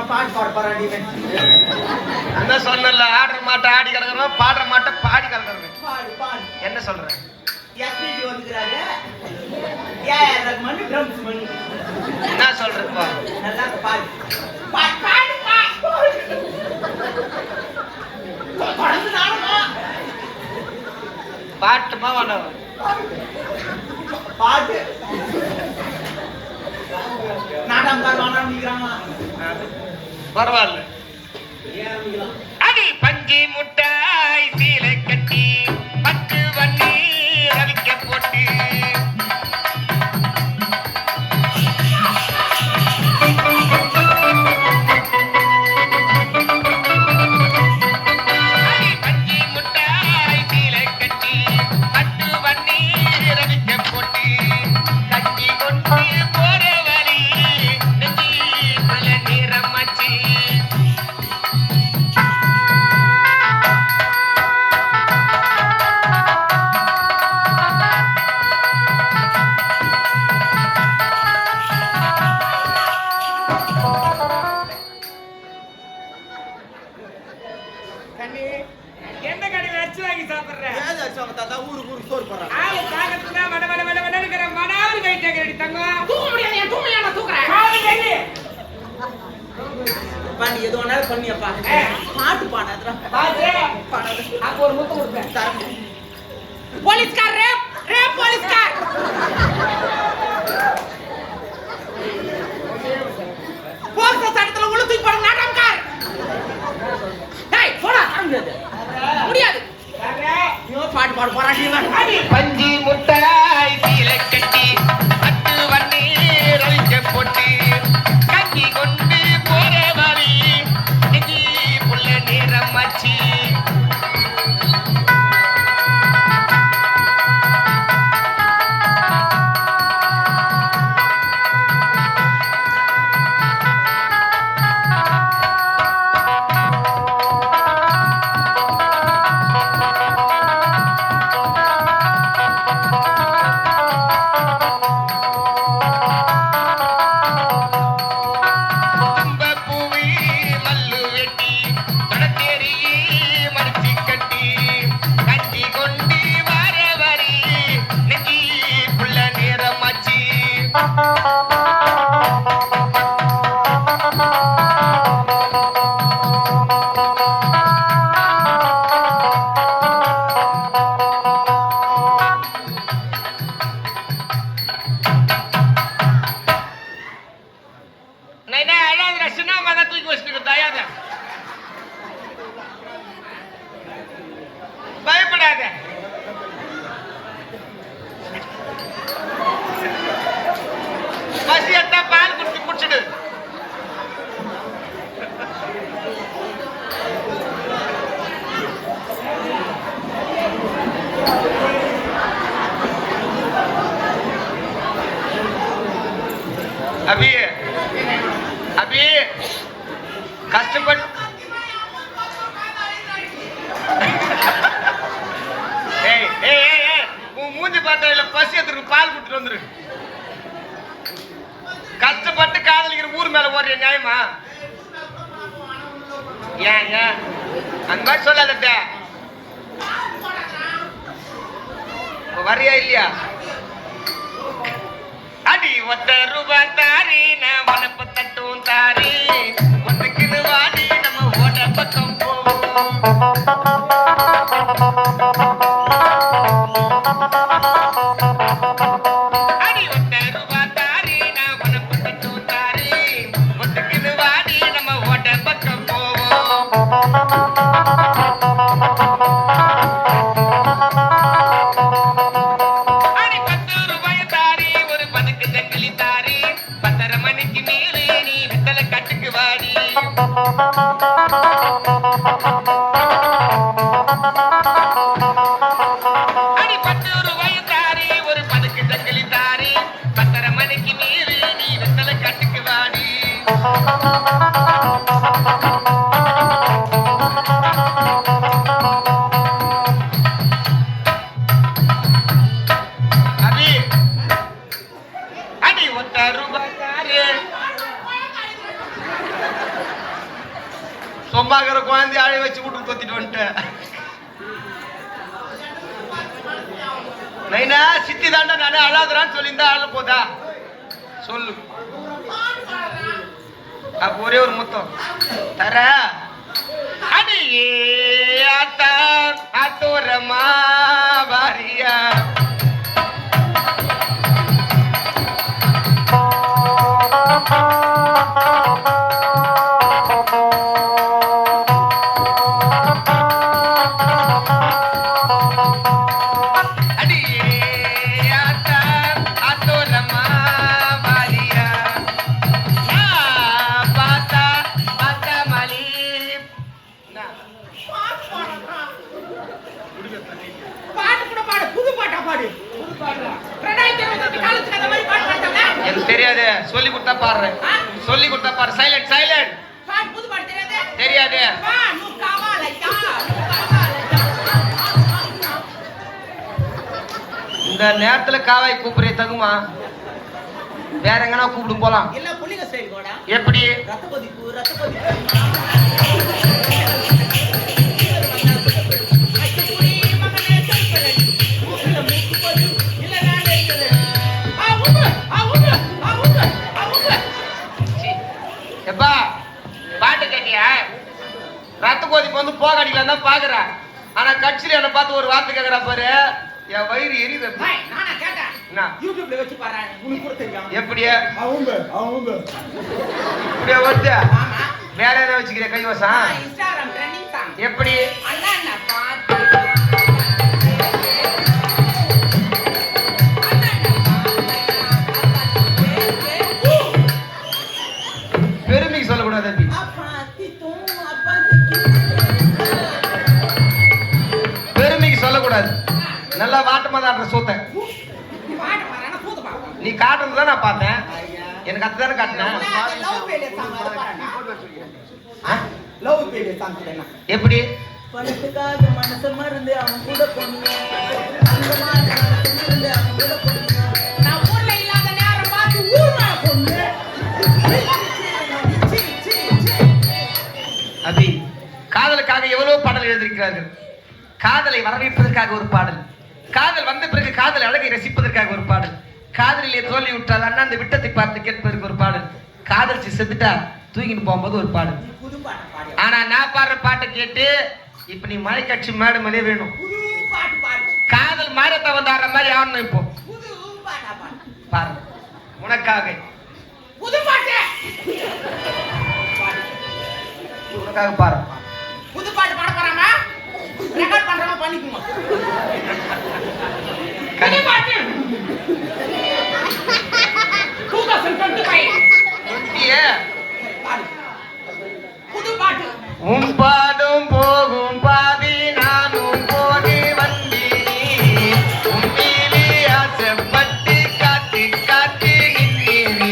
பாட்டு பாட போறாடி என்ன சொன்னல ஆடுற மாட்ட ஆடி கலக்குறோம் பாடுற மாட்ட பாடி கலக்குறோம் பாடு பாடு என்ன சொல்ற எஸ்பிபி வந்துக்கிறாரு ஏஆர் ரஹ்மான் ட்ரம்ஸ் மணி என்ன சொல்றப்பா நல்லா பாடு பாடு பாடு பாடு தொடர்ந்து நாடமா பாட்டுமா வேணும் பாட்டு நாடகம் வாங்கிக்கிறாங்க பரவாயில்ல அடி பஞ்சி முட்டாய் சீலை கட்டி பட்டு வண்டி ரவிக்க போட்டு பஞ்சி முட்டாய் சீலை கட்டி பட்டு வண்டி ரவிக்க போட்டு கட்டி கொண்டு போற வழி நெஞ்சிக்குள்ள நிறமாச்சு எந்த கடையில அச்சு வாங்கி சாப்பிடுற ஏதாச்சும் தாத்தா ஊருக்கு சோறு போடுறாங்க ஆளு தாகத்துனா மட மட மட மட இருக்கிற மனாவது கைட்டே கடி தங்கம் தூக்க முடியாது என் தூக்க நான் தூக்குறேன் காது கடி பண்ணி எது வேணாலும் பண்ணியப்பா பாட்டு பாடாதுடா பாத்து பாடாது அப்ப ஒரு முத்தம் கொடுப்பேன் போலீஸ்கார் ரேப் ரேப் போலீஸ்கார் போலீஸ் சட்டத்துல உள்ள தூக்கி போட நாடகம்கார் டேய் போடா முடியாது நீ பாட்டு பாட போறாடி பஞ்சி முட்டாய் சீலை கட்டி பட்டு வண்ணி ரவிக்க போட்டு கஞ்சி கொண்டு போற வழி நெஞ்சி புள்ள நிறமாச்சு தும்பப்பூவி மல்லு வெட்டி தொடத்தேரி மடிச்சு கட்டி கஞ்சி கொண்டு வர வரி நெஞ்சி புள்ள நிறமாச்சு நைனா அழாத சின்னமா தான் தூக்கி வச்சுட்டு தயாத பயப்படாத பசி எடுத்தா பால் குடிச்சு குடிச்சிடு அபி அபி கஷ்டப்பட்டு ஏய் ஏய் ஏய் ஏய் உன் மூஞ்சி பார்த்தா இல்ல பசி எடுத்து பால் குடிச்சிட்டு வந்துரு கஷ்டப்பட்டு காதலிக்கிற ஊர் மேல ஓடுற நியாயமா ஏன் ஏன் அந்த மாதிரி சொல்லாத வரியா இல்லையா அடி ஒத்த ரூபாய் தாரி நான் வனப்ப தட்டும் தாரி ஒத்துக்குன்னு வாடி நம்ம ஓட பக்கம் போவோம் அடி ஒத்த ரூபாய் தாரி நான் வனப்ப தட்டும் தாரி ஒத்துக்குன்னு வாடி நம்ம ஓட பக்கம் போவோம் அடி 10 ரூபாய் தாரி ஒரு பதுக்கு தக்கிலி தாரி 10:30 மணிக்கு மேலே நீ வெத்தலை கட்டுக்கு வாடி அடி 10 ரூபாய் தாரி ஒரு பதுக்கு தக்கிலி தாரி 10:30 மணிக்கு மேலே நீ வெத்தலை கட்டுக்கு வாடி அபி அடி ஒத்த ரூபாய் தாரி சொம்மாக்கிற குழந்தை அழை வச்சு விட்டு தொத்திட்டு வந்துட்டேன். நைனா சித்தி தாண்டா நானே அழாதுறான்னு சொல்லியிருந்தா அழ போதா சொல்லு. அப்ப ஒரே ஒரு முத்தம் தர. அடியே ஆத்தா ஆத்தோரமா வாரியா தெரியாது. சொல்லி கொடுத்தா பாடுறேன். சொல்லி கொடுத்தா பாரு. Silent silent. தெரியாது. இந்த நேரத்துல காவாய் கூப்பிடுற தகுமா? வேற எங்கன்னா கூப்பிடும் போலாம். எப்படி எப்பா பாட்டு கேட்டியா? ரத்த கொதிப்பு வந்து போகாடிக்கலாம் தான் பாக்குற. ஆனா கட்சியில என்ன பார்த்து ஒரு வார்த்தை கேக்குறா பாரு. என் வயிறு எரியுது. எப்படியா இப்படியா வருது? வேற ஏதாவது வச்சுக்கிற கைவசம் எப்படி? பெருமைக்கு சொல்லக்கூடாது. பெருமைக்கு சொல்லக்கூடாது. நல்லா வாட்டமா தான் சூத்த நீ காட்டுறதுதான் நான் பார்த்தேன். எனக்கு அதுதானே காட்டினேன். எப்படி பணத்துக்காக மனசு மருந்து அவன் கூட பொண்ணு அபி காதலுக்காக எவ்வளவு பாடல் எழுதியிருக்கிறார்கள். காதலை வரவேற்பதற்காக ஒரு பாடல், காதல் வந்த பிறகு காதல் அழகை ரசிப்பதற்காக ஒரு பாடல், காதலிலே தோல்வி விட்டால் அண்ணா அந்த விட்டத்தை பார்த்து கேட்பதற்கு ஒரு பாடல், காதலிச்சு செத்துட்டா தூக்கிட்டு போகும்போது ஒரு பாடல். ஆனா நான் பாடுற பாட்டை கேட்டு இப்ப நீ மழை கட்சி மேடு மேலே வேணும். காதல் மாறத்த வந்தாடுற மாதிரி ஆடணும். இப்போ பாரு உனக்காக உனக்காக பாரு. புது பாட்டு பாட போறாங்க. ரெக்கார்ட் பண்றவங்க பண்ணிக்குமா? புது பாட்டு 2025 புது பாட்டு. உன் பாடும் போகும் பாதி நானும் போதி வந்தேனே, உன்னிலே ஆசைப்பட்டு காத்து காத்து நின்றேனே.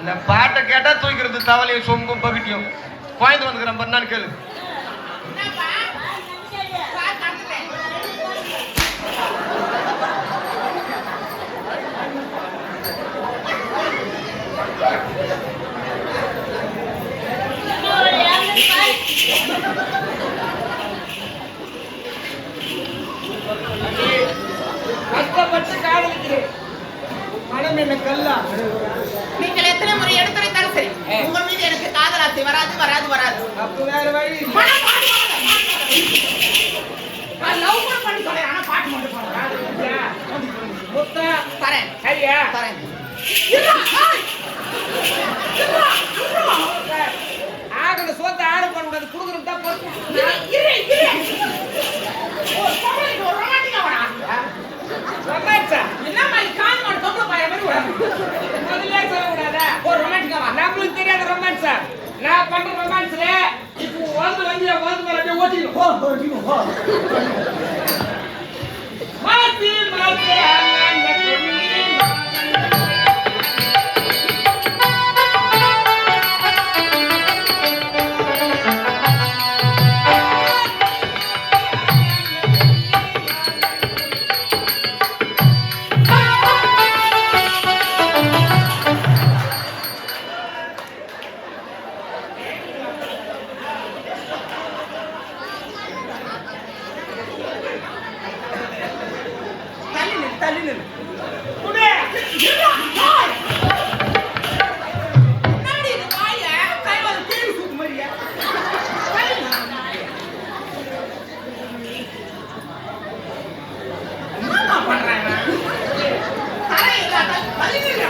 இந்த பாட்டை கேட்டா தூக்கிறது தவளையும் சொம்பும் பகிட்டியும் கோயந்து வந்துக்கிறேன் பண்ணான்னு கேளு. கஷ்டப்பட்டு காதலிக்கிறேன். மனம் என்ன கல்லா? நீங்கள் எத்தனை முறை எடுத்துரைத்தாலும் சரி, உங்கள் மீது எனக்கு காதல் ஆசை வராது வராது வராது. அப்ப வேற வழி நான் லவ் கூட பண்ணி சொல்றேன். ஆனா பாட்டு மட்டும் பாடுறேன். முத்தா தரேன். சரியா தரேன். ஆகணும் சோத்த ஆடு பண்ண கூடாது குடுக்குறது தான் போட்டு ரொமான்ஸா என்னம்மா கால் மாடு தொங்க பாய மாதிரி முதல்ல சொல்லக்கூடாதா ஒரு ரொமான்டிக்கா நம்மளுக்கு தெரியாத ரொமான்ஸா நான் பண்ற ரொமான்ஸ்ல இப்போ வந்து அப்படியே ஓட்டிக்கணும் மாத்தி மாத்தி தள்ளி நில்லு குடு என்னடி இது வாய கைவால தேடி சூக்கு மாதிரியா என்னம்மா பண்றாங்க தலை இல்லாத தள்ளி நில்லு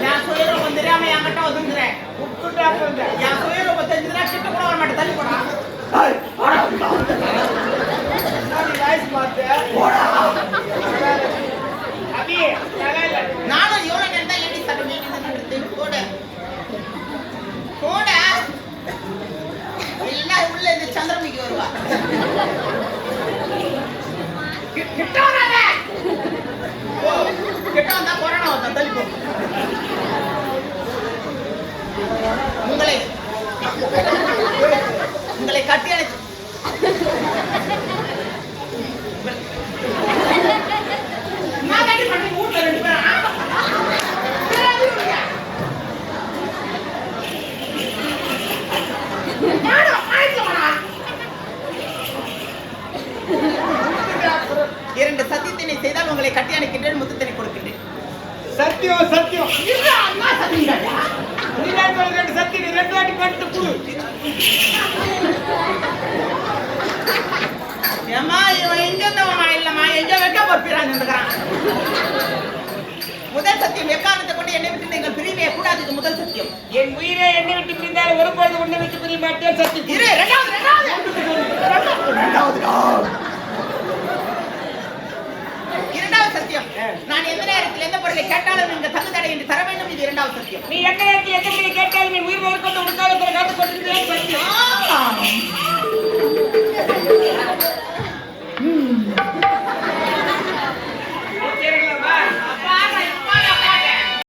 நான் சுயரூபம் தெரியாம என்கிட்ட ஒதுங்குறேன் என் சுயரூபம் தெரிஞ்சுதுன்னா கிட்ட கூட வர மாட்டேன் தள்ளி போடா நானும் எவ்வளவு நேரம் தான் எப்படி சட்டை கூட கூட இல்லைன்னா உள்ள இந்த சந்திரமுகி வருவா கிட்ட வராத கிட்ட வந்தா கொரோனா வந்தா தள்ளி போ உங்களை கட்டி அணைச்சு நான் கட்டி பண்ணி வீட்டுல 2 பேரும் இரண்டு சத்தியத்தினை செய்தால் உங்களை கட்டி அணைக்கின்றேன் முத்தத்தினை கொடுக்கின்றேன் சத்தியம் சத்தியம் அம்மா சத்தியம் ரெண்டு சத்தியம் 2 வாட்டி பண்ணிட்டு குடு ஏமா இவன் எங்க இருந்தவமா இல்லம்மா எங்க வைக்க பொறுப்பிறான் முதல் சத்தியம் எக்காரணத்தை கொண்டு என்னை விட்டு நீங்கள் பிரிவே கூடாது இது முதல் சத்தியம் என் உயிரை என்னை விட்டு பிரிந்தால் ஒருபொழுது உன்னை விட்டு பிரிய மாட்டேன் சத்தியம் இரு இரண்டாவது சத்தியம் நான் எந்த நேரத்தில் எந்த பொருளை கேட்டாலும் நீங்க தங்கு தடை என்று தர வேண்டும் இது இரண்டாவது சத்தியம் நீ எந்த நேரத்தில் எந்த பொருளை கேட்டாலும் என் உயிர் ஒருக்கொண்டு உனக்காக காத்து கொண்டிருக்கிறேன் சத்தியம்